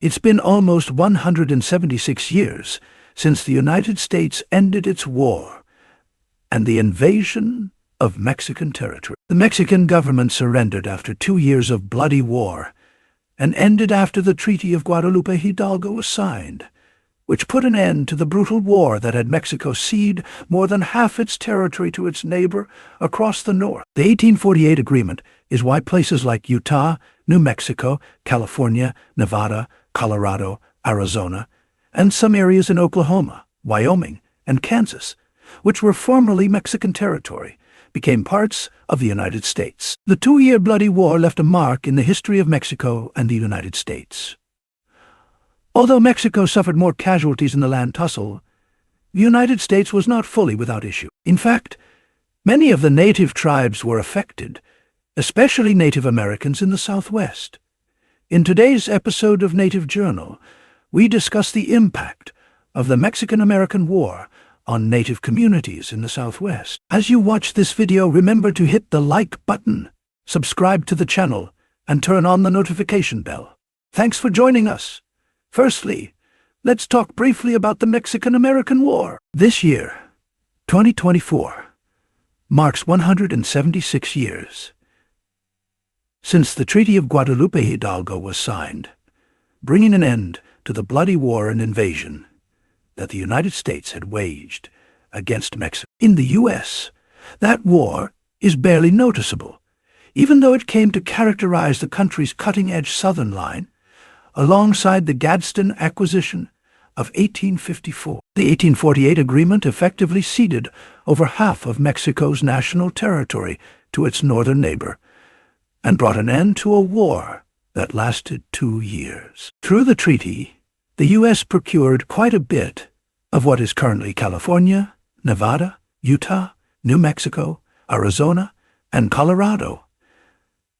It's been almost 176 years since the United States ended its war and the invasion of Mexican territory. The Mexican government surrendered after 2 years of bloody war and ended after the Treaty of Guadalupe Hidalgo was signed, which put an end to the brutal war that had Mexico cede more than half its territory to its neighbor across the north. The 1848 agreement is why places like Utah, New Mexico, California, Nevada, Colorado, Arizona, and some areas in Oklahoma, Wyoming, and Kansas, which were formerly Mexican territory, became parts of the United States. The 2-year bloody war left a mark in the history of Mexico and the United States. Although Mexico suffered more casualties in the land tussle, the United States was not fully without issue. In fact, many of the native tribes were affected, especially Native Americans in the Southwest. In today's episode of Native Journal, we discuss the impact of the Mexican-American War on Native communities in the Southwest. As you watch this video, remember to hit the like button, subscribe to the channel, and turn on the notification bell. Thanks for joining us. Firstly, let's talk briefly about the Mexican-American War. This year, 2024, marks 176 years since the Treaty of Guadalupe Hidalgo was signed, bringing an end to the bloody war and invasion that the United States had waged against Mexico. In the U.S., that war is barely noticeable, even though it came to characterize the country's cutting-edge southern line alongside the Gadsden Acquisition of 1854. The 1848 agreement effectively ceded over half of Mexico's national territory to its northern neighbor and brought an end to a war that lasted 2 years. Through the treaty, the U.S. procured quite a bit of what is currently California, Nevada, Utah, New Mexico, Arizona, and Colorado,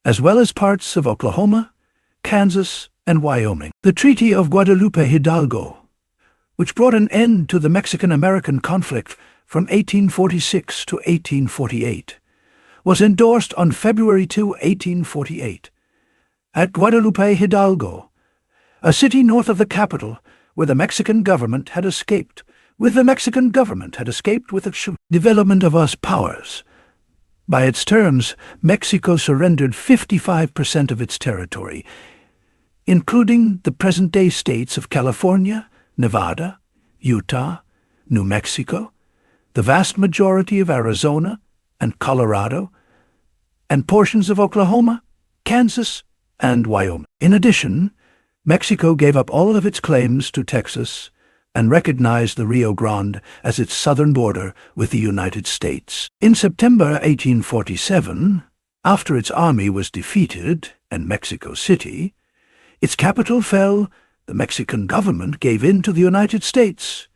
as well as parts of Oklahoma, Kansas, and Wyoming. The Treaty of Guadalupe Hidalgo, which brought an end to the Mexican-American conflict from 1846 to 1848, was endorsed on February 2, 1848, at Guadalupe Hidalgo, a city north of the capital where the Mexican government had escaped with the development of US powers. By its terms, Mexico surrendered 55% of its territory, including the present-day states of California, Nevada, Utah, New Mexico, the vast majority of Arizona and Colorado, and portions of Oklahoma, Kansas, and Wyoming. In addition, Mexico gave up all of its claims to Texas and recognized the Rio Grande as its southern border with the United States. In September 1847, after its army was defeated in Mexico City, its capital fell, the Mexican government gave in to the United States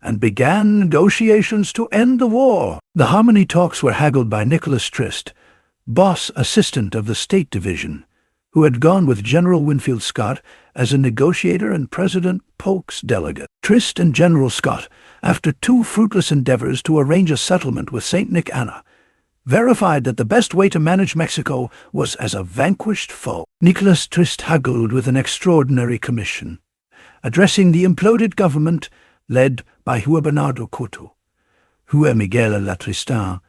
and began negotiations to end the war. The Harmony talks were haggled by Nicholas Trist, boss assistant of the State Division, who had gone with General Winfield Scott as a negotiator and President Polk's delegate. Trist and General Scott, after 2 fruitless endeavors to arrange a settlement with St. Nick Anna, verified that the best way to manage Mexico was as a vanquished foe. Nicholas Trist haggled with an extraordinary commission, addressing the imploded government led by Juan Bernardo Coto, Juan Miguel Latristin,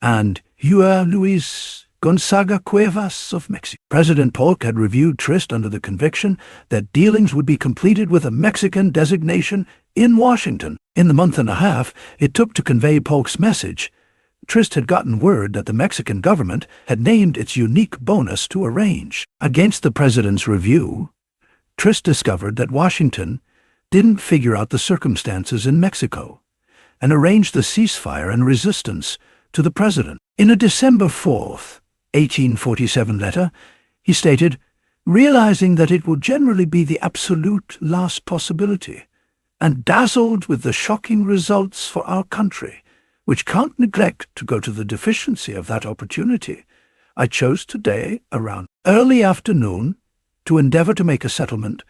and Juan Luis Gonzaga Cuevas of Mexico. President Polk had reviewed Trist under the conviction that dealings would be completed with a Mexican designation in Washington. In the month and a half it took to convey Polk's message, Trist had gotten word that the Mexican government had named its unique bonus to arrange. Against the president's review, Trist discovered that Washington didn't figure out the circumstances in Mexico and arranged the ceasefire and resistance to the president. In a December 4th, 1847 letter, he stated, realizing that it would generally be the absolute last possibility, and dazzled with the shocking results for our country, which can't neglect to go to the deficiency of that opportunity, I chose today, around early afternoon, to endeavor to make a settlement.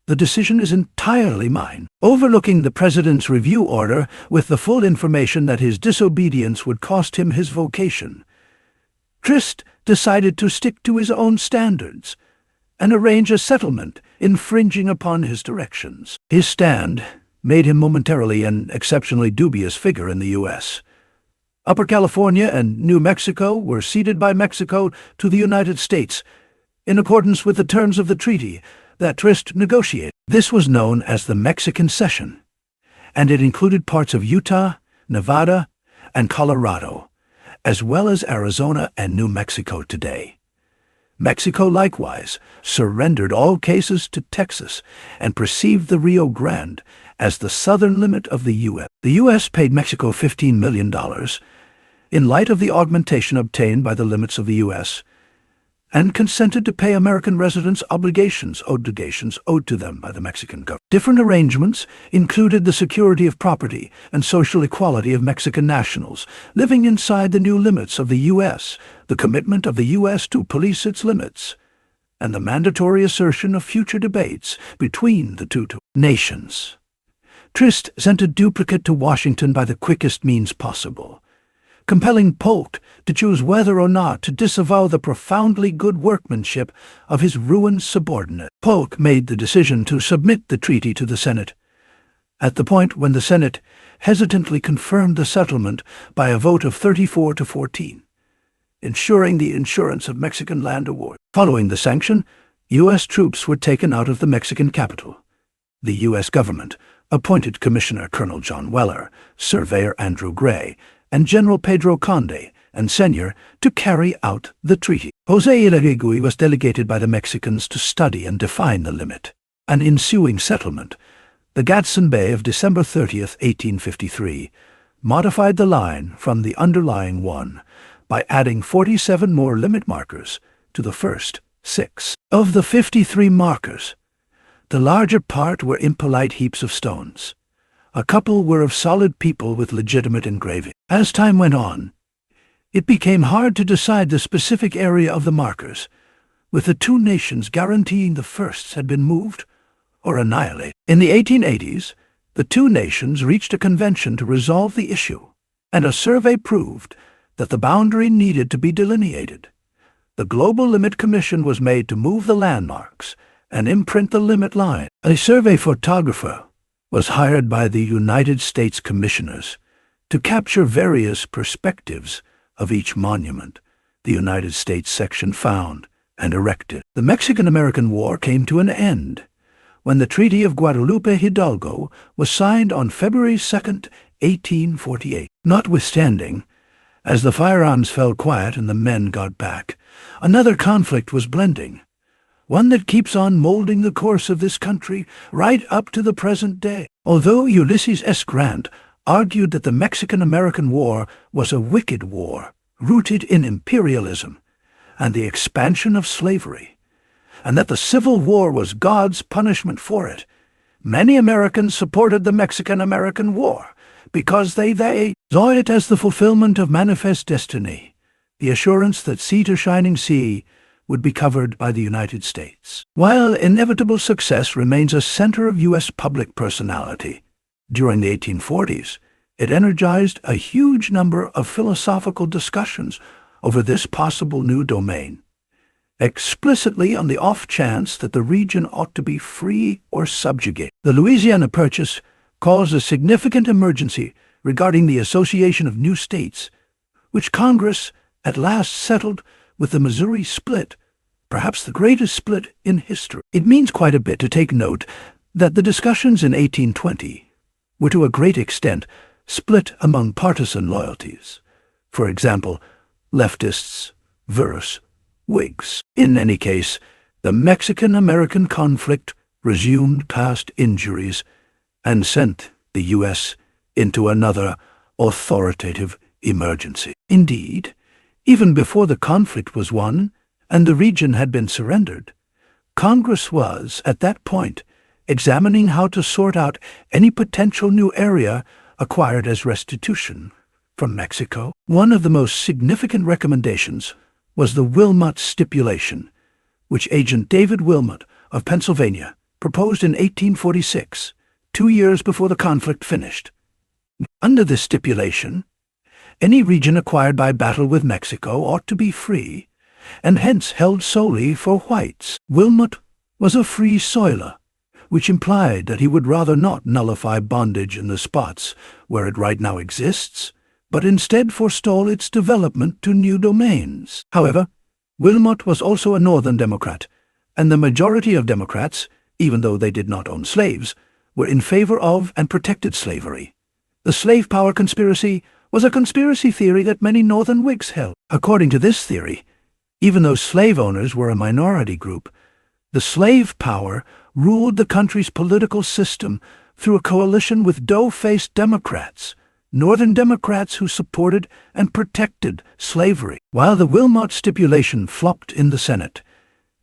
The decision is entirely mine. Overlooking the president's review order with the full information that his disobedience would cost him his vocation, Trist decided to stick to his own standards and arrange a settlement infringing upon his directions. His stand made him momentarily an exceptionally dubious figure in the U.S. Upper California and New Mexico were ceded by Mexico to the United States in accordance with the terms of the treaty that Trist negotiated. This was known as the Mexican Cession, and it included parts of Utah, Nevada, and Colorado, as well as Arizona and New Mexico today. Mexico likewise surrendered all cases to Texas and perceived the Rio Grande as the southern limit of the U.S. The U.S. paid Mexico $15 million in light of the augmentation obtained by the limits of the U.S., and consented to pay American residents obligations owed to them by the Mexican government. Different arrangements included the security of property and social equality of Mexican nationals living inside the new limits of the U.S., the commitment of the U.S. to police its limits, and the mandatory assertion of future debates between the two nations. Trist sent a duplicate to Washington by the quickest means possible, compelling Polk to choose whether or not to disavow the profoundly good workmanship of his ruined subordinate. Polk made the decision to submit the treaty to the Senate, at the point when the Senate hesitantly confirmed the settlement by a vote of 34 to 14, ensuring the insurance of Mexican land awards. Following the sanction, U.S. troops were taken out of the Mexican capital. The U.S. government appointed Commissioner Colonel John Weller, Surveyor Andrew Gray, and General Pedro Conde and Senior to carry out the treaty. José Ylarigui was delegated by the Mexicans to study and define the limit. An ensuing settlement, the Gadsden Bay of December 30th, 1853, modified the line from the underlying one by adding 47 more limit markers to the first 6. Of the 53 markers, the larger part were impolite heaps of stones. A couple were of solid people with legitimate engraving. As time went on, it became hard to decide the specific area of the markers, with the two nations guaranteeing the firsts had been moved or annihilated. In the 1880s, the two nations reached a convention to resolve the issue, and a survey proved that the boundary needed to be delineated. The Global Limit Commission was made to move the landmarks and imprint the limit line. A survey photographer was hired by the United States commissioners to capture various perspectives of each monument the United States section found and erected. The Mexican-American War came to an end when the Treaty of Guadalupe Hidalgo was signed on February 2, 1848. Notwithstanding, as the firearms fell quiet and the men got back, another conflict was blending, one that keeps on molding the course of this country right up to the present day. Although Ulysses S. Grant argued that the Mexican-American War was a wicked war, rooted in imperialism and the expansion of slavery, and that the Civil War was God's punishment for it, many Americans supported the Mexican-American War because they saw it as the fulfillment of manifest destiny, the assurance that sea to shining sea would be covered by the United States. While inevitable success remains a center of U.S. public personality, during the 1840s, it energized a huge number of philosophical discussions over this possible new domain, explicitly on the off chance that the region ought to be free or subjugate. The Louisiana Purchase caused a significant emergency regarding the association of new states, which Congress at last settled with the Missouri Split, perhaps the greatest split in history. It means quite a bit to take note that the discussions in 1820 were to a great extent split among partisan loyalties. For example, leftists versus Whigs. In any case, the Mexican-American conflict resumed past injuries and sent the U.S. into another authoritative emergency. Indeed, even before the conflict was won and the region had been surrendered, Congress was, at that point, examining how to sort out any potential new area acquired as restitution from Mexico. One of the most significant recommendations was the Wilmot Stipulation, which Agent David Wilmot of Pennsylvania proposed in 1846, 2 years before the conflict finished. Under this stipulation, any region acquired by battle with Mexico ought to be free and hence held solely for whites. Wilmot was a free soiler, which implied that he would rather not nullify bondage in the spots where it right now exists, but instead forestall its development to new domains. However, Wilmot was also a Northern Democrat, and the majority of Democrats, even though they did not own slaves, were in favor of and protected slavery. The slave power conspiracy was a conspiracy theory that many Northern Whigs held. According to this theory, even though slave owners were a minority group, the slave power ruled the country's political system through a coalition with dough-faced Democrats, Northern Democrats who supported and protected slavery. While the Wilmot Stipulation flopped in the Senate,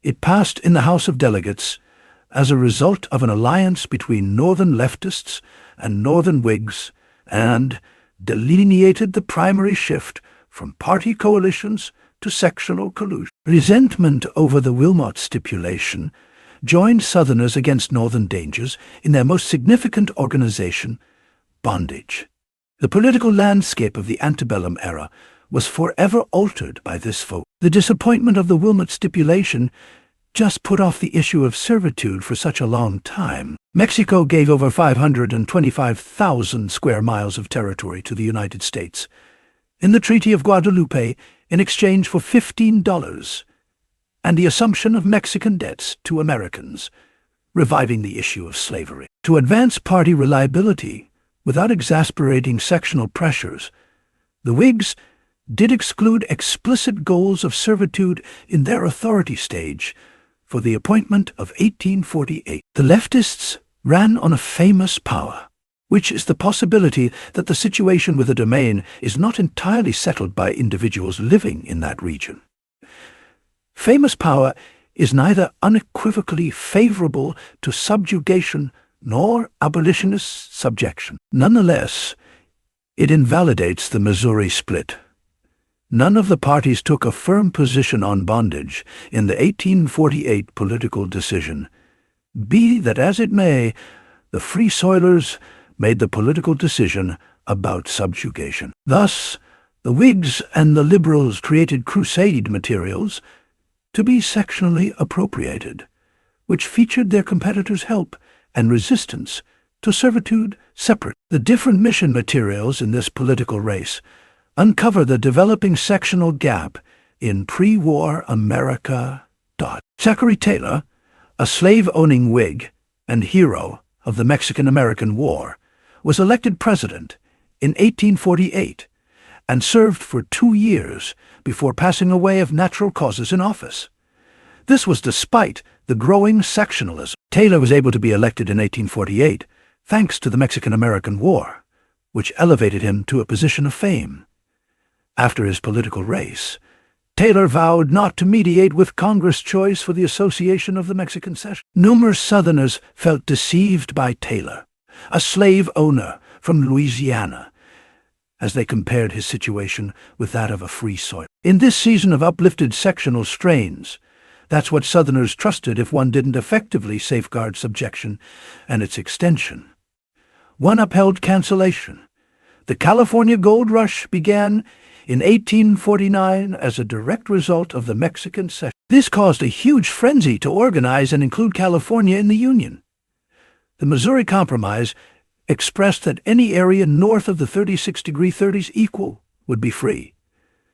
it passed in the House of Delegates as a result of an alliance between Northern leftists and Northern Whigs, and delineated the primary shift from party coalitions to sectional collusion. Resentment over the Wilmot Stipulation joined Southerners against Northern dangers in their most significant organization, bondage. The political landscape of the antebellum era was forever altered by this vote. The disappointment of the Wilmot Stipulation just put off the issue of servitude for such a long time. Mexico gave over 525,000 square miles of territory to the United States in the Treaty of Guadalupe in exchange for $15 and the assumption of Mexican debts to Americans, reviving the issue of slavery. To advance party reliability without exasperating sectional pressures, the Whigs did exclude explicit goals of servitude in their authority stage for the appointment of 1848. The leftists ran on a famous power, which is the possibility that the situation with a domain is not entirely settled by individuals living in that region. Famous power is neither unequivocally favorable to subjugation nor abolitionist subjection. Nonetheless, it invalidates the Missouri Split. None of the parties took a firm position on bondage in the 1848 political decision. Be that as it may, the Free Soilers made the political decision about subjugation. Thus, the Whigs and the Liberals created crusade materials to be sectionally appropriated, which featured their competitors' help and resistance to servitude separate. The different mission materials in this political race uncover the developing sectional gap in pre-war America. Zachary Taylor, a slave-owning Whig and hero of the Mexican-American War, was elected president in 1848 and served for 2 years before passing away of natural causes in office. This was despite the growing sectionalism. Taylor was able to be elected in 1848 thanks to the Mexican-American War, which elevated him to a position of fame. After his political race, Taylor vowed not to mediate with Congress' choice for the Association of the Mexican Cession. Numerous Southerners felt deceived by Taylor, a slave owner from Louisiana, as they compared his situation with that of a free soil. In this season of uplifted sectional strains, that's what Southerners trusted if one didn't effectively safeguard subjection and its extension. One upheld cancellation. The California Gold Rush began in 1849 as a direct result of the Mexican Cession. This caused a huge frenzy to organize and include California in the Union. The Missouri Compromise expressed that any area north of the 36° 30' equal would be free.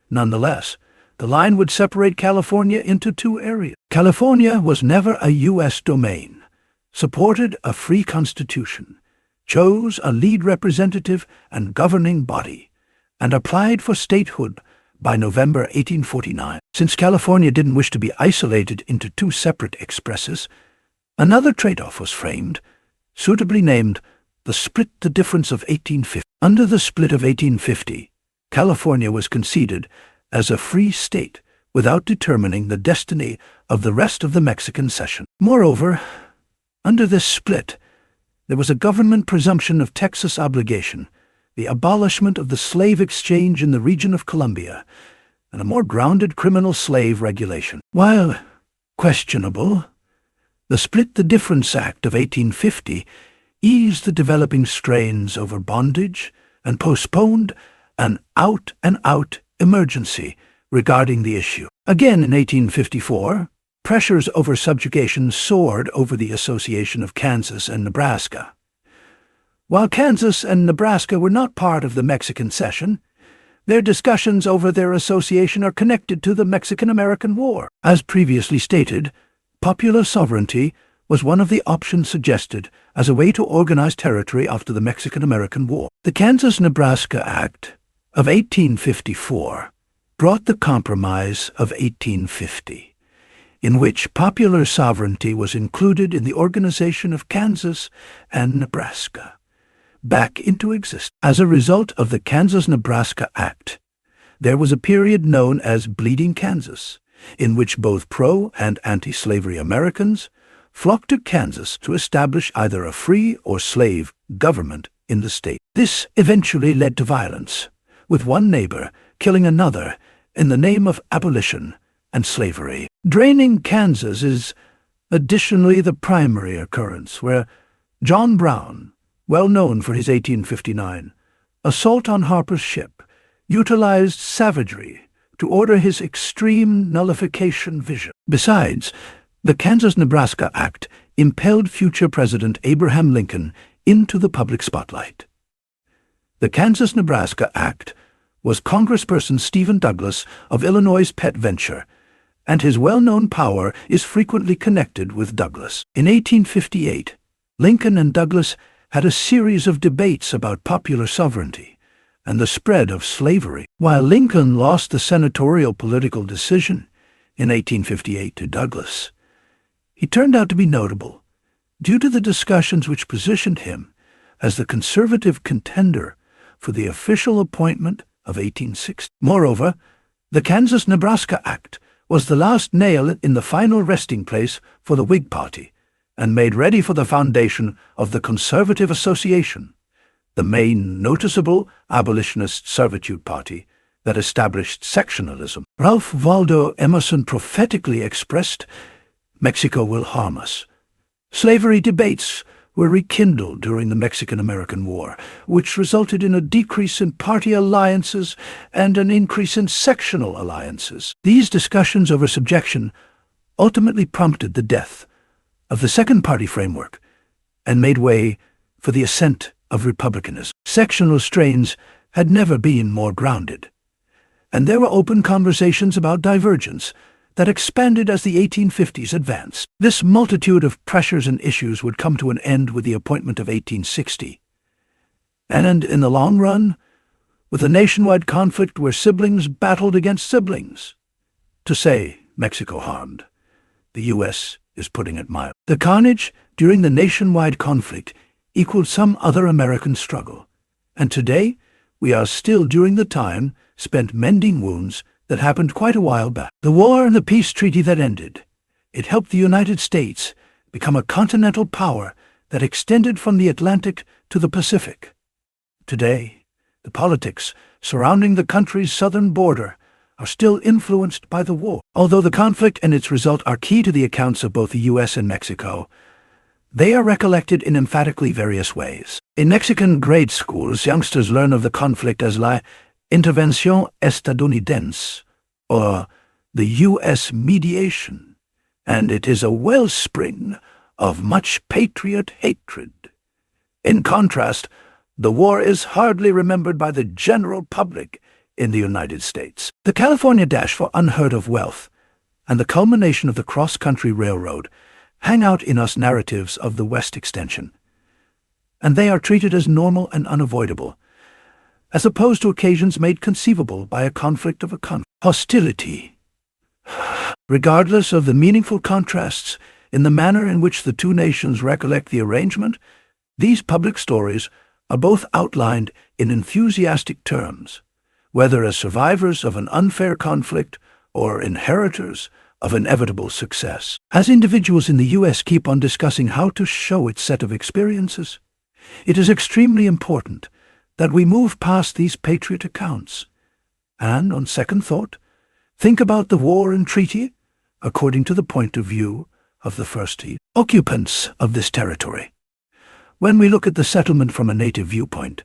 Nonetheless, the line would separate California into 2 areas. California was never a U.S. domain, supported a free constitution, chose a lead representative and governing body, and applied for statehood by November 1849. Since California didn't wish to be isolated into 2 separate expresses, another trade-off was framed, suitably named the Split the Difference of 1850. Under the split of 1850, California was conceded as a free state without determining the destiny of the rest of the Mexican Cession. Moreover, under this split, there was a government presumption of Texas obligation, the abolishment of the slave exchange in the region of Columbia, and a more grounded criminal slave regulation. While questionable, the Split the Difference Act of 1850 eased the developing strains over bondage and postponed an out-and-out emergency regarding the issue. Again in 1854, pressures over subjugation soared over the association of Kansas and Nebraska. While Kansas and Nebraska were not part of the Mexican Cession, their discussions over their association are connected to the Mexican-American War. As previously stated, popular sovereignty was one of the options suggested as a way to organize territory after the Mexican-American War. The Kansas-Nebraska Act of 1854 brought the Compromise of 1850, in which popular sovereignty was included in the organization of Kansas and Nebraska, back into existence. As a result of the Kansas-Nebraska Act, there was a period known as Bleeding Kansas, in which both pro- and anti-slavery Americans flocked to Kansas to establish either a free or slave government in the state. This eventually led to violence, with one neighbor killing another in the name of abolition and slavery. Draining Kansas is additionally the primary occurrence, where John Brown, well known for his 1859 assault on Harper's ship, utilized savagery to order his extreme nullification vision. Besides, the Kansas-Nebraska Act impelled future President Abraham Lincoln into the public spotlight. The Kansas-Nebraska Act was Congressperson Stephen Douglas of Illinois' pet venture, and his well-known power is frequently connected with Douglas. In 1858, Lincoln and Douglas had a series of debates about popular sovereignty and the spread of slavery. While Lincoln lost the senatorial political decision in 1858 to Douglas, he turned out to be notable due to the discussions which positioned him as the conservative contender for the official appointment of 1860. Moreover, the Kansas-Nebraska Act was the last nail in the final resting place for the Whig Party and made ready for the foundation of the Conservative Association, the main noticeable abolitionist servitude party that established sectionalism. Ralph Waldo Emerson prophetically expressed, "Mexico will harm us." Slavery debates were rekindled during the Mexican-American War, which resulted in a decrease in party alliances and an increase in sectional alliances. These discussions over subjection ultimately prompted the death of the second party framework and made way for the ascent of republicanism. Sectional strains had never been more grounded, and there were open conversations about divergence that expanded as the 1850s advanced. This multitude of pressures and issues would come to an end with the appointment of 1860. And in the long run, with a nationwide conflict where siblings battled against siblings. To say Mexico harmed, the U.S. is putting it mild. The carnage during the nationwide conflict equaled some other American struggle, and today we are still during the time spent mending wounds that happened quite a while back. The war and the peace treaty that ended, it helped the United States become a continental power that extended from the Atlantic to the Pacific. Today, the politics surrounding the country's southern border are still influenced by the war. Although the conflict and its result are key to the accounts of both the U.S. and Mexico, they are recollected in emphatically various ways. In Mexican grade schools, youngsters learn of the conflict as la Intervención Estadounidense, or the U.S. mediation, and it is a wellspring of much patriot hatred. In contrast, the war is hardly remembered by the general public in the United States. The California Dash for unheard-of wealth and the culmination of the cross-country railroad hang out in us narratives of the West Extension, and they are treated as normal and unavoidable, as opposed to occasions made conceivable by a conflict of hostility. Regardless of the meaningful contrasts in the manner in which the two nations recollect the arrangement, these public stories are both outlined in enthusiastic terms, whether as survivors of an unfair conflict or inheritors of inevitable success. As individuals in the U.S. keep on discussing how to show its set of experiences, it is extremely important that we move past these patriot accounts and, on second thought, think about the war and treaty according to the point of view of the first occupants of this territory. When we look at the settlement from a native viewpoint,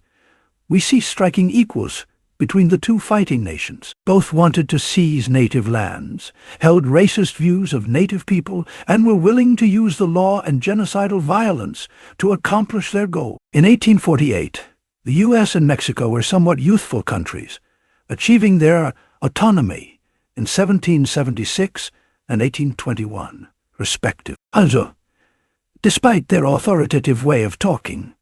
we see striking equals between the two fighting nations. Both wanted to seize native lands, held racist views of native people, and were willing to use the law and genocidal violence to accomplish their goal. In 1848, the U.S. and Mexico were somewhat youthful countries, achieving their autonomy in 1776 and 1821, respectively. Also, despite their authoritative way of talking,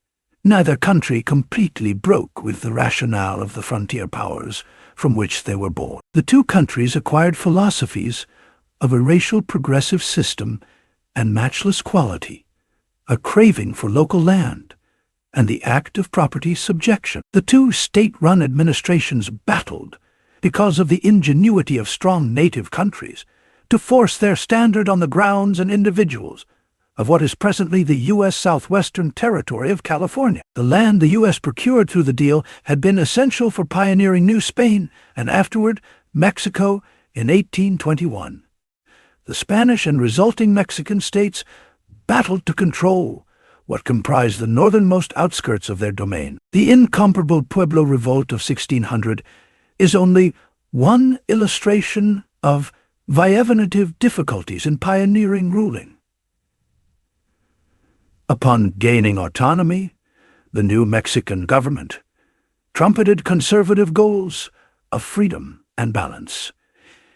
neither country completely broke with the rationale of the frontier powers from which they were born. The two countries acquired philosophies of a racial progressive system and matchless quality, a craving for local land, and the act of property subjection. The two state-run administrations battled because of the ingenuity of strong native countries to force their standard on the grounds and individuals of what is presently the U.S. Southwestern Territory of California. The land the U.S. procured through the deal had been essential for pioneering New Spain and afterward Mexico in 1821. The Spanish and resulting Mexican states battled to control what comprised the northernmost outskirts of their domain. The incomparable Pueblo Revolt of 1600 is only one illustration of vievenative difficulties in pioneering ruling. Upon gaining autonomy, the new Mexican government trumpeted conservative goals of freedom and balance.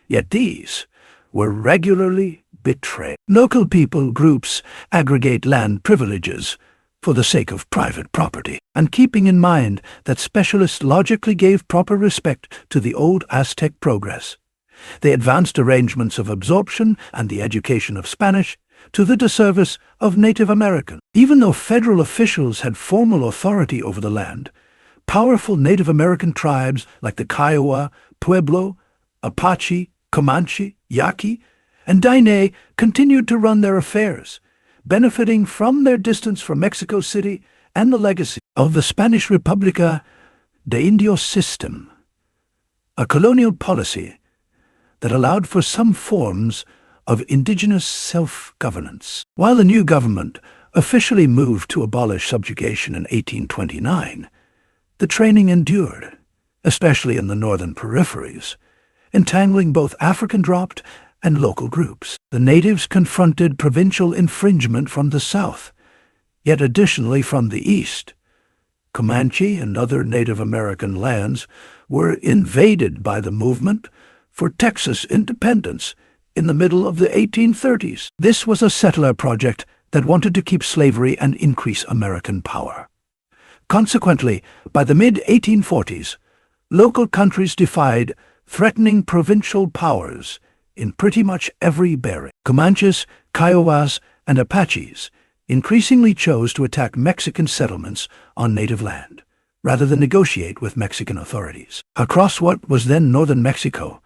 Yet these were regularly betrayed. Local people groups aggregate land privileges for the sake of private property, and keeping in mind that specialists logically gave proper respect to the old Aztec progress, they advanced arrangements of absorption and the education of Spanish to the disservice of Native Americans. Even though federal officials had formal authority over the land, powerful Native American tribes like the Kiowa, Pueblo, Apache, Comanche, Yaqui, and Diné continued to run their affairs, benefiting from their distance from Mexico City and the legacy of the Spanish República de Indios system, a colonial policy that allowed for some forms of indigenous self-governance. While the new government officially moved to abolish subjugation in 1829, the training endured, especially in the northern peripheries, entangling both African-dropped and local groups. The natives confronted provincial infringement from the south, yet additionally from the east. Comanche and other Native American lands were invaded by the movement for Texas independence in the middle of the 1830s. This was a settler project that wanted to keep slavery and increase American power. Consequently, by the mid-1840s, local countries defied threatening provincial powers in pretty much every bearing. Comanches, Kiowas, and Apaches increasingly chose to attack Mexican settlements on native land, rather than negotiate with Mexican authorities. Across what was then northern Mexico,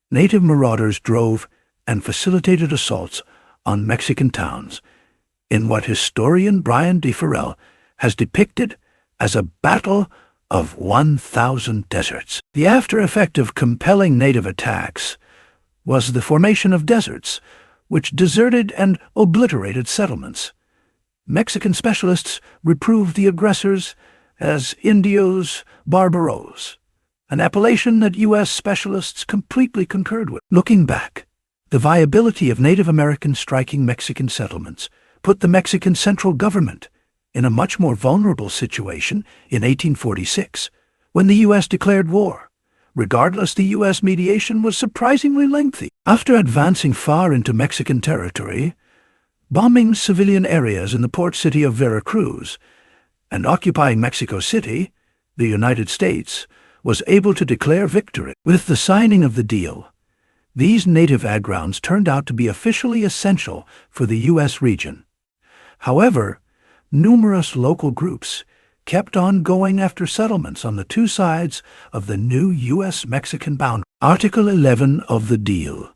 native marauders drove and facilitated assaults on Mexican towns in what historian Brian D. Farrell has depicted as a battle of 1,000 deserts. The after effect of compelling native attacks was the formation of deserts, which deserted and obliterated settlements. Mexican specialists reproved the aggressors as Indios Barbaros, an appellation that U.S. specialists completely concurred with. Looking back, the viability of Native Americans striking Mexican settlements put the Mexican central government in a much more vulnerable situation in 1846, when the U.S. declared war. Regardless, the U.S. mediation was surprisingly lengthy. After advancing far into Mexican territory, bombing civilian areas in the port city of Veracruz, and occupying Mexico City, the United States was able to declare victory. With the signing of the deal, these native ag grounds turned out to be officially essential for the U.S. region. However, numerous local groups kept on going after settlements on the two sides of the new U.S.-Mexican boundary. Article 11 of the deal,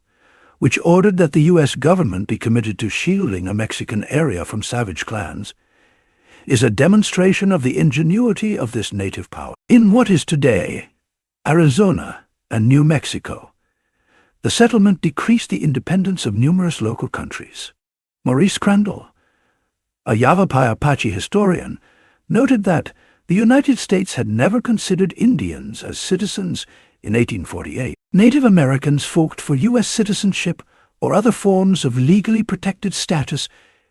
which ordered that the U.S. government be committed to shielding a Mexican area from savage clans, is a demonstration of the ingenuity of this native power. In what is today Arizona and New Mexico, the settlement decreased the independence of numerous local countries. Maurice Crandall, a Yavapai Apache historian, noted that The United States had never considered Indians as citizens in 1848. Native Americans fought for U.S. citizenship or other forms of legally protected status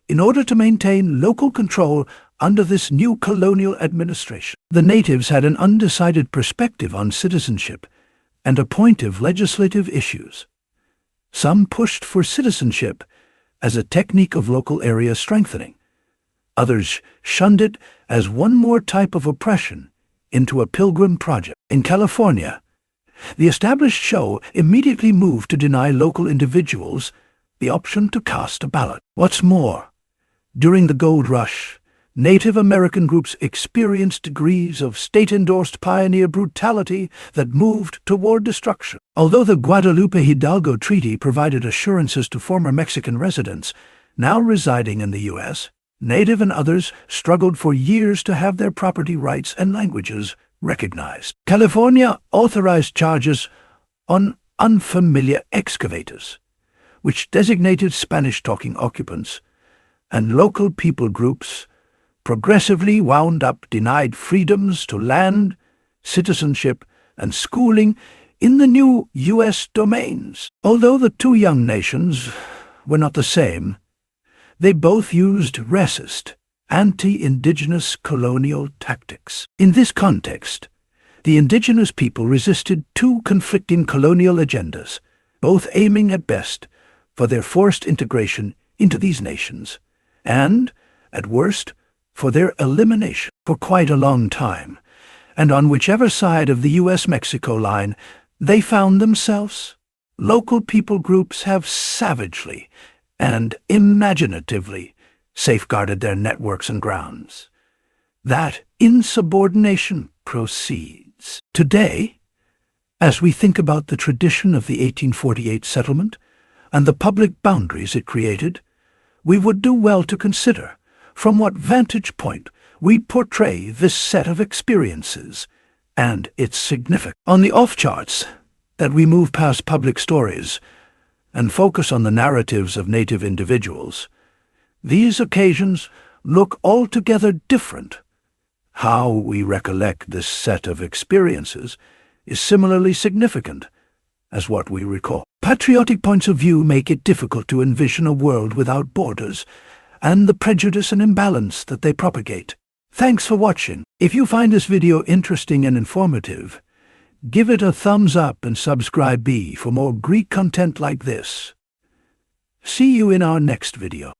in order to maintain local control under this new colonial administration. The natives had an undecided perspective on citizenship and appointive legislative issues. Some pushed for citizenship as a technique of local area strengthening. Others shunned it as one more type of oppression into a pilgrim project. In California, the established show immediately moved to deny local individuals the option to cast a ballot. What's more, during the Gold Rush, Native American groups experienced degrees of state-endorsed pioneer brutality that moved toward destruction. Although the Guadalupe Hidalgo Treaty provided assurances to former Mexican residents now residing in the U.S., Native and others struggled for years to have their property rights and languages recognized. California authorized charges on unfamiliar excavators, which designated Spanish-talking occupants, and local people groups progressively wound up denied freedoms to land, citizenship, and schooling in the new U.S. domains. Although the two young nations were not the same, they both used racist, anti-indigenous colonial tactics. In this context, the indigenous people resisted two conflicting colonial agendas, both aiming at best for their forced integration into these nations, and, at worst, for their elimination. For quite a long time, and on whichever side of the U.S.-Mexico line they found themselves, local people groups have savagely and imaginatively safeguarded their networks and grounds. That insubordination proceeds. Today, as we think about the tradition of the 1848 settlement and the public boundaries it created, we would do well to consider from what vantage point we portray this set of experiences and its significance. On the off-charts that we move past public stories and focus on the narratives of Native individuals, these occasions look altogether different. How we recollect this set of experiences is similarly significant as what we recall. Patriotic points of view make it difficult to envision a world without borders and the prejudice and imbalance that they propagate. Thanks for watching. If you find this video interesting and informative, give it a thumbs up and subscribe for more Greek content like this. See you in our next video.